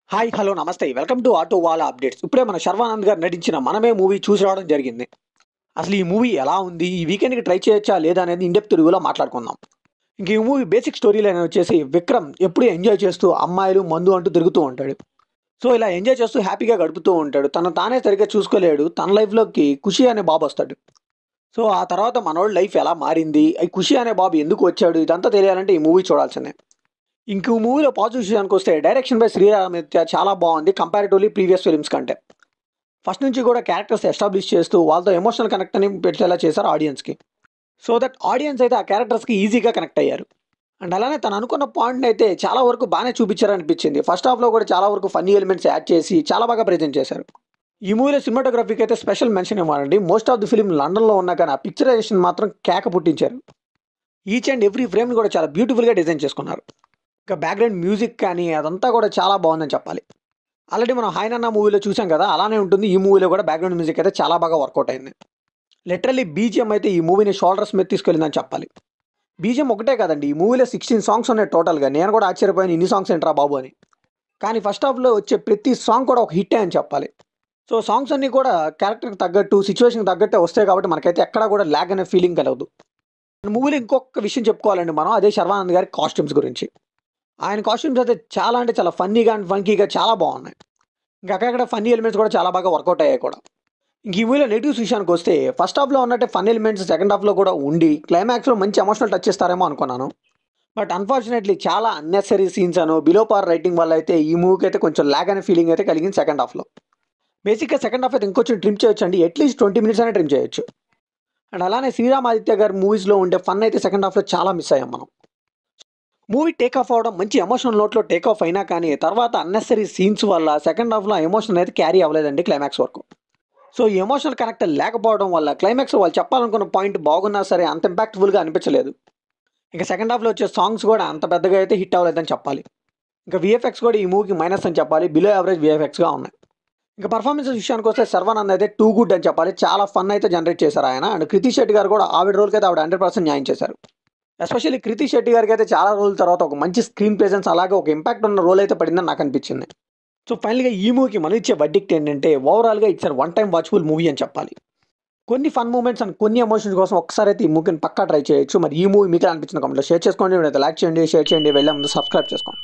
Hi! Hello! నమస్తే. Welcome to auto wala updates. ఇప్పుడే మన 'శర్వానంద్' గారు నటించిన 'మనమే' మూవీ చూసి రావడం జరిగింది. అసలు ఈ మూవీ ఎలా ఉంది? ఈ వీకెండ్‌కి ట్రై చేయొచ్చా? లేదా? అనేది ఇన్ డెప్త్ రివ్యూలో మాట్లాడుకుందాం. ఇంక ఈ మూవీ బేసిక్ స్టోరీ లైన్ వచ్చేసి విక్రమ్ ఎప్పుడు ఎంజాయ్ చేస్తూ అమ్మాయిలు, మందు అంటూ తిరుగుతూ ఉంటాడు. సో, ఇలా ఎంజాయ్ చేస్తూ హ్యాపీగా గడుపుతూ ఉంటాడు. తనను తానే సరిగ్గా చూసుకోలేడు. తన లైఫ్‌లోకి ఖుషి అనే బాబొస్తాడు. సో, ఆ తర్వాత మనోడి లైఫ్ ఎలా మారింది? ఈ ఖుషి అనే బాబు ఎందుకు వచ్చాడు? ఇదంతా తెలియాలంటే ఈ మూవీ చూడాల్సిందే. ఇంక ఈ మూవీలో పాజిటివ్ విషయానికొస్తే డైరెక్షన్ బై శ్రీరామనిత్య చాలా బావుంది కంపారిటివ్‌లీ ప్రీవియస్ ఫిల్మ్స్ కంటే. ఫస్ట్ నుంచి కూడా క్యారెక్టర్స్ ఎస్టాబ్లిష్ చేస్తూ వాళ్ళతో ఎమోషనల్ కనెక్ట్ అని పెట్టేలా చేశారు ఆడియన్స్‌కి. సో దట్ ఆడియన్స్ అయితే ఆ క్యారెక్టర్స్‌కి ఈజీగా కనెక్ట్ అయ్యారు. అండ్ అలానే తను అనుకున్న పాయింట్‌నయితే చాలా వరకు బానే చూపించారనిపించింది. ఫస్ట్ హాఫ్‌లో కూడా చాలా వరకు ఫన్నీ ఎలిమెంట్స్ యాడ్ చేసి చాలా బాగా ప్రెజెంట్ చేశారు. ఈ మూవీలో సినిమాటోగ్రఫీకి అయితే స్పెషల్ మెన్షన్ ఇవ్వాలండి. మోస్ట్ ఆఫ్ ది ఫిల్మ్ లండన్‌లో ఉన్నా కానీ ఆ పిక్చరైజేషన్ మాత్రం కేక పుట్టించారు. ఈచ్ అండ్ ఎవ్రీ ఫ్రేమ్‌ని కూడా చాలా బ్యూటిఫుల్‌గా డిజైన్ చేసుకున్నారు. ఇంకా బ్యాక్‌గ్రౌండ్ మ్యూజిక్ కానీ అదంతా కూడా చాలా బావుందని చెప్పాలి. ఆల్రెడీ మనం 'హాయ్ నాన్న' మూవీలో చూసాం కదా! అలానే ఉంటుంది ఈ మూవీలో కూడా బ్యాక్‌గ్రౌండ్ మ్యూజిక్ అయితే చాలా బాగా వర్కౌట్ అయింది. లిటరల్లీ బీజీఎం అయితే ఈ మూవీని షోల్డర్స్ మీద తీసుకెళ్ళిందని చెప్పాలి. బీజీఎం ఒకటే కాదండి. ఈ మూవీలో 16 సాంగ్స్ ఉన్నాయి టోటల్‌గా. నేను కూడా ఆశ్చర్యపోయాను ఇన్ని సాంగ్స్ ఏంట్రా బాబు అని. కానీ ఫస్ట్ హాఫ్‌లో వచ్చే ప్రతి సాంగ్ కూడా ఒక హిట్టే అని చెప్పాలి. సో సాంగ్స్ అన్నీ కూడా క్యారెక్టర్‌కి తగ్గట్టు, సిట్యుయేషన్‌కి తగ్గట్టే వస్తాయి కాబట్టి మనకైతే ఎక్కడా కూడా ల్యాగ్ అనే ఫీలింగ్ కలగదు. మూవీలో ఇంకొక విషయం చెప్పుకోవాలండి మనం అదే 'శర్వానంద్' గారి కాస్ట్యూమ్స్ గురించి. ఆయన కాస్ట్యూమ్స్ అయితే చాలా అంటే చాలా ఫన్నీగా అండ్ ఫంకీగా చాలా బాగున్నాయి. ఇంకా అక్కడక్కడ ఫన్నీ ఎలిమెంట్స్ కూడా చాలా బాగా వర్కౌట్ అయ్యాయి కూడా. ఇంక ఈ మూవీలో నెగెటివ్స్ విషయానికొస్తే ఫస్ట్ హాఫ్‌లో ఉన్నట్టే ఫన్ ఎలిమెంట్స్ సెకండ్ హాఫ్‌లో కూడా ఉండి క్లైమాక్స్‌లో మంచి ఎమోషనల్ టచ్ ఇస్తారేమో అనుకున్నాను. బట్ అన్‌ఫార్చునేట్‌లీ చాలా unnecessary scenes below par writing వల్ల అయితే ఈ మూవీకి అయితే కొంచెం ల్యాగ్ అనే ఫీలింగ్ అయితే కలిగింది సెకండ్ హాఫ్‌లో. బేసిక్‌గా సెకండ్ హాఫ్ అయితే ఇంకొంచెం ట్రిమ్ చేయొచ్చండి. అట్‌లీస్ట్ 20 మినిట్స్ అయినా ట్రిమ్ చేయొచ్చు. అండ్ అలానే 'శ్రీరామ్ ఆదిత్య' గారి మూవీస్‌లో ఉండే ఫన్ అయితే సెకండ్ హాఫ్‌లో చాలా మిస్ అయ్యాం మనం. మూవీ టేక్ ఆఫ్ అవ్వడం మంచి ఎమోషనల్ నోట్‌లో టేక్ ఆఫ్ అయినా కానీ తర్వాత అన్నెసెసరీ సీన్స్ వల్ల సెకండ్ హాఫ్‌లో ఆ ఎమోషన్ అనేది క్యారీ అవ్వలేదండి క్లైమాక్స్ వరకు. సో, ఈ ఎమోషనల్ కనెక్ట్ లేకపోవడం వల్ల క్లైమాక్స్‌లో వాళ్ళు చెప్పాలనుకున్న పాయింట్ బాగున్నా సరే అంత ఇంపాక్ట్‌ఫుల్‌గా అనిపించలేదు. ఇక సెకండ్ హాఫ్‌లో వచ్చే సాంగ్స్ కూడా అంత పెద్దగా అయితే హిట్ అవ్వలేదని చెప్పాలి. ఇంకా వీఎఫ్ఎక్స్ కూడా ఈ మూవీకి మైనస్ అని చెప్పాలి. బిలో యావరేజ్ వీఎఫ్ఎక్స్‌గా ఉన్నాయి. ఇక పెర్ఫార్మెన్సెస్ విషయానికొస్తే 'శర్వానంద్' అయితే టూ గుడ్ అని చెప్పాలి. చాలా ఫన్ అయితే జనరేట్ చేశారు ఆయన. అండ్ 'కృతి శెట్టి' గారు కూడా ఆవిడ రోల్‌కి అయితే ఆవిడ 100% న్యాయం చేశారు. ఎస్పెషల్లీ 'కృతి శెట్టి' గారికి అయితే చాలా రోజుల తర్వాత ఒక మంచి స్క్రీన్ ప్రెజెన్స్ అలాగే ఒక ఇంపాక్ట్ ఉన్న రోల్ అయితే పడిందని నాకు అనిపించింది. సో, ఫైనల్‌గా ఈ మూవీకి మనం ఇచ్చే వర్డిక్ట్ ఏంటంటే ఓవరాల్‌గా it's one time watchable movie అని చెప్పాలి. కొన్ని ఫన్ మూమెంట్స్ అండ్ కొన్ని ఎమోషన్స్ కోసం ఒక్కసారి అయితే ఈ మూవీని పక్కా ట్రై చేయొచ్చు. మరి ఈ మూవీ మీకు ఎలా అనిపించిందో కామెంట్‌లో షేర్ చేసుకోండి. వీడియోని లైక్ చేయండి, షేర్ చేయండి. వెళ్ళే ముందు సబ్స్క్రైబ్ చేసుకోండి.